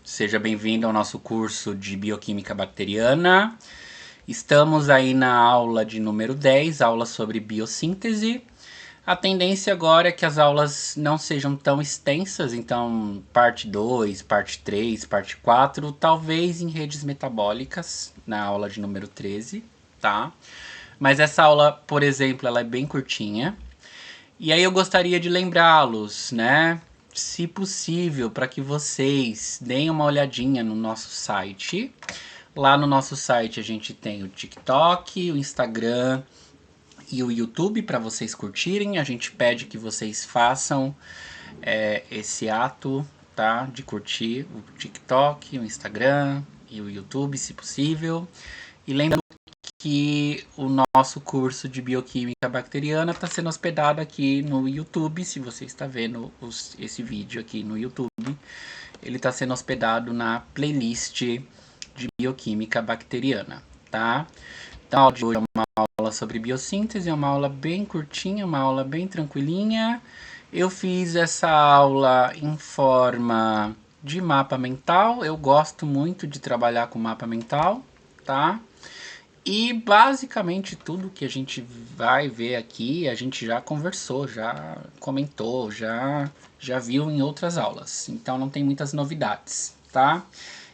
Seja bem-vindo ao nosso curso de Bioquímica Bacteriana. Estamos aí na aula de número 10, aula sobre biossíntese. A tendência agora é que as aulas não sejam tão extensas, então parte 2, parte 3, parte 4, talvez em redes metabólicas, na aula de número 13, tá? Mas essa aula, por exemplo, ela é bem curtinha. E aí eu gostaria de lembrá-los, né? Se possível, para que vocês deem uma olhadinha no nosso site. Lá no nosso site a gente tem o TikTok, o Instagram e o YouTube para vocês curtirem. A gente pede que vocês façam esse ato, tá? De curtir o TikTok, o Instagram e o YouTube, se possível. E lembrando que o nosso curso de Bioquímica Bacteriana está sendo hospedado aqui no YouTube. Se você está vendo esse vídeo aqui no YouTube, ele está sendo hospedado na playlist de Bioquímica Bacteriana, tá? Então, a aula de hoje é uma aula sobre biossíntese, é uma aula bem curtinha, uma aula bem tranquilinha. Eu fiz essa aula em forma de mapa mental, eu gosto muito de trabalhar com mapa mental, tá? E basicamente tudo que a gente vai ver aqui, a gente já conversou, já comentou, já viu em outras aulas. Então não tem muitas novidades, tá?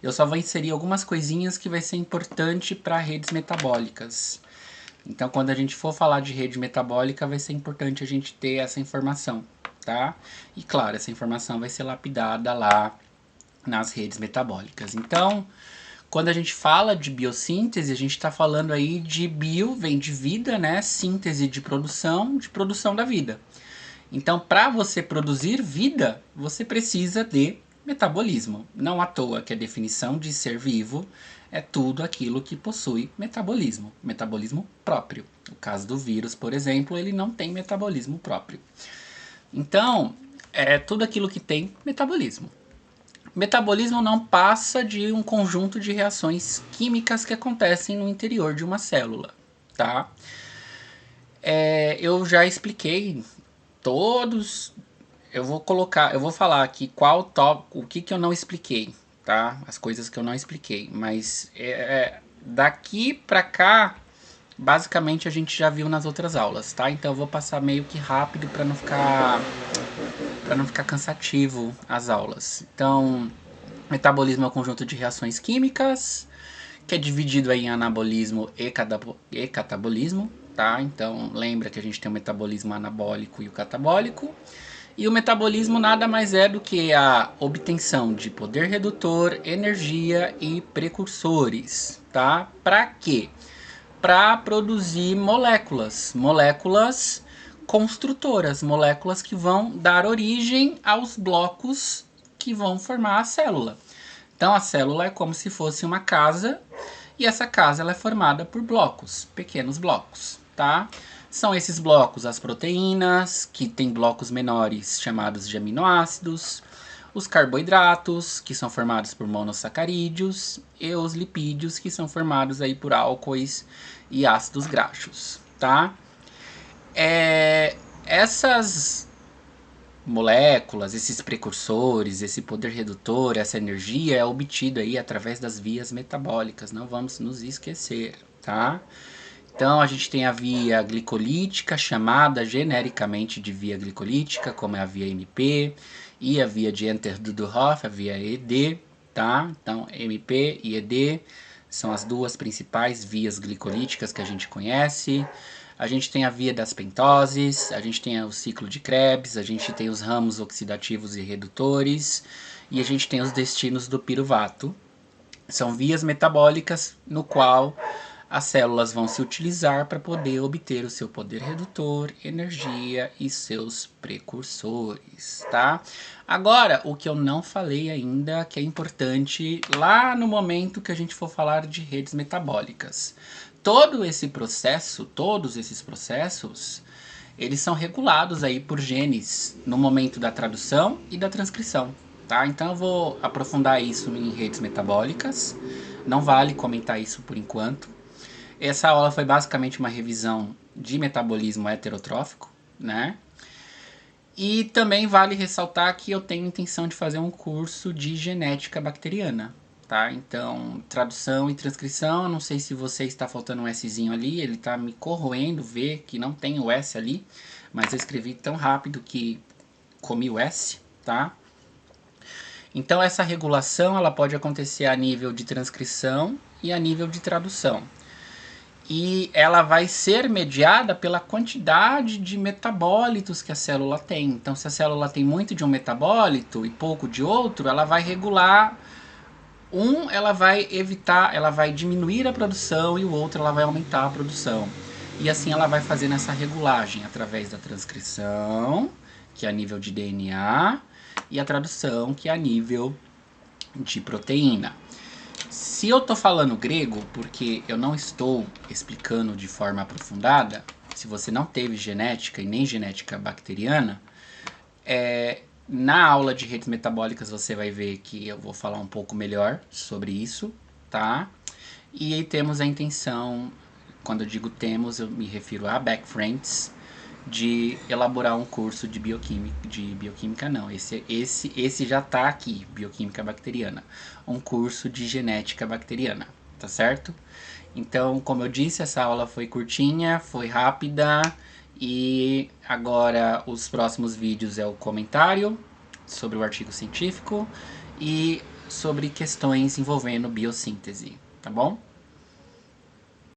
Eu só vou inserir algumas coisinhas que vai ser importante para redes metabólicas. Então quando a gente for falar de rede metabólica, vai ser importante a gente ter essa informação, tá? E claro, essa informação vai ser lapidada lá nas redes metabólicas. Então, quando a gente fala de biossíntese, a gente está falando aí de bio, vem de vida, né? Síntese de produção da vida. Então, para você produzir vida, você precisa de metabolismo. Não à toa que a definição de ser vivo é tudo aquilo que possui metabolismo, metabolismo próprio. No caso do vírus, por exemplo, ele não tem metabolismo próprio. Então, é tudo aquilo que tem metabolismo. Metabolismo não passa de um conjunto de reações químicas que acontecem no interior de uma célula, tá? Eu já expliquei todos. Eu vou falar aqui o que eu não expliquei, tá? As coisas que eu não expliquei, mas daqui pra cá, basicamente a gente já viu nas outras aulas, tá? Então eu vou passar meio que rápido para não ficar cansativo as aulas. Então, metabolismo é um conjunto de reações químicas, que é dividido aí em anabolismo e catabolismo, tá? Então, lembra que a gente tem o metabolismo anabólico e o catabólico. E o metabolismo nada mais é do que a obtenção de poder redutor, energia e precursores, tá? Para quê? Para produzir moléculas construtoras, moléculas que vão dar origem aos blocos que vão formar a célula. Então a célula é como se fosse uma casa e essa casa ela é formada por blocos, pequenos blocos, tá? São esses blocos as proteínas, que tem blocos menores chamados de aminoácidos, os carboidratos, que são formados por monossacarídeos, e os lipídios, que são formados aí por álcoois e ácidos graxos, tá? Essas moléculas, esses precursores, esse poder redutor, essa energia é obtido aí através das vias metabólicas, não vamos nos esquecer, tá? Então a gente tem a via glicolítica, chamada genericamente de via glicolítica, como é a via MP, e a via de Enters-Doudoroff, a via ED, tá? Então MP e ED são as duas principais vias glicolíticas que a gente conhece. A gente tem a via das pentoses, a gente tem o ciclo de Krebs, a gente tem os ramos oxidativos e redutores, e a gente tem os destinos do piruvato. São vias metabólicas no qual as células vão se utilizar para poder obter o seu poder redutor, energia e seus precursores, tá? Agora, o que eu não falei ainda, que é importante lá no momento que a gente for falar de redes metabólicas. Todos esses processos, eles são regulados aí por genes no momento da tradução e da transcrição, tá? Então eu vou aprofundar isso em redes metabólicas, não vale comentar isso por enquanto. Essa aula foi basicamente uma revisão de metabolismo heterotrófico, né? E também vale ressaltar que eu tenho intenção de fazer um curso de genética bacteriana, tá? Então, tradução e transcrição, não sei se você está faltando um Szinho ali, ele tá me corroendo ver que não tem o S ali, mas eu escrevi tão rápido que comi o S, tá? Então essa regulação ela pode acontecer a nível de transcrição e a nível de tradução. E ela vai ser mediada pela quantidade de metabólitos que a célula tem. Então, se a célula tem muito de um metabólito e pouco de outro, ela vai regular ela vai evitar, ela vai diminuir a produção e o outro ela vai aumentar a produção. E assim ela vai fazendo essa regulagem através da transcrição, que é a nível de DNA, e a tradução, que é a nível de proteína. Se eu tô falando grego, porque eu não estou explicando de forma aprofundada, se você não teve genética e nem genética bacteriana, na aula de redes metabólicas você vai ver que eu vou falar um pouco melhor sobre isso, tá? E aí temos a intenção, quando eu digo temos, eu me refiro a Backfriends, de elaborar um curso de bioquímica não, esse já tá aqui, bioquímica bacteriana, um curso de genética bacteriana, tá certo? Então, como eu disse, essa aula foi curtinha, foi rápida e agora os próximos vídeos é o comentário sobre o artigo científico e sobre questões envolvendo biossíntese, tá bom?